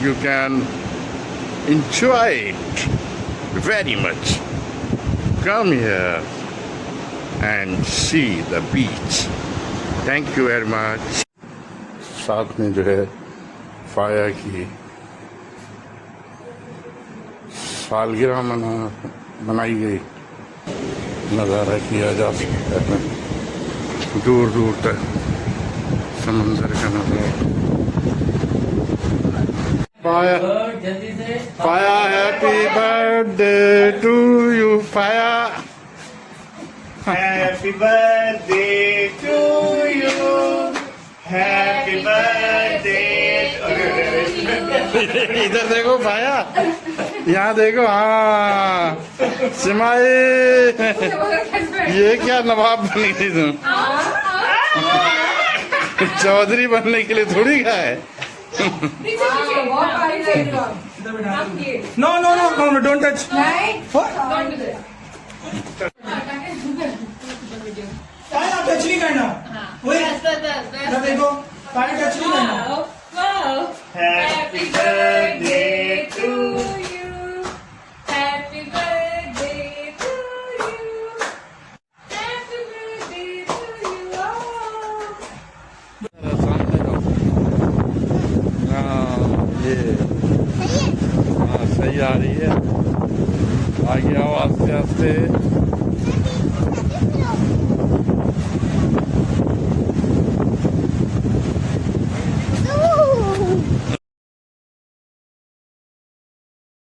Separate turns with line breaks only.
you can enjoy it very much. Come here and see the beach. Thank you very much. साथ में जो है फाया की सालगिरह मनाई गई, नज़ारा किया जा सकता है दूर दूर तक समंदर का नज़ारा. फाया फाया हैप्पी बर्थडे टू यू. फाया
Happy birthday to you. Happy birthday to you.
इधर देखो फाया, यहाँ देखो. हाँ सिमाई, ये क्या नवाब बनी थी तुम? चौधरी बनने के लिए थोड़ी का है.
No, don't touch. काय ना टच नहीं करना. वही ना देखो, काय टच नहीं करना. Happy birthday to
you. Happy birthday to you. Happy birthday to you all.
सामने का ये हाँ सही आ रही है. आगे आओ आस्ते आस्ते.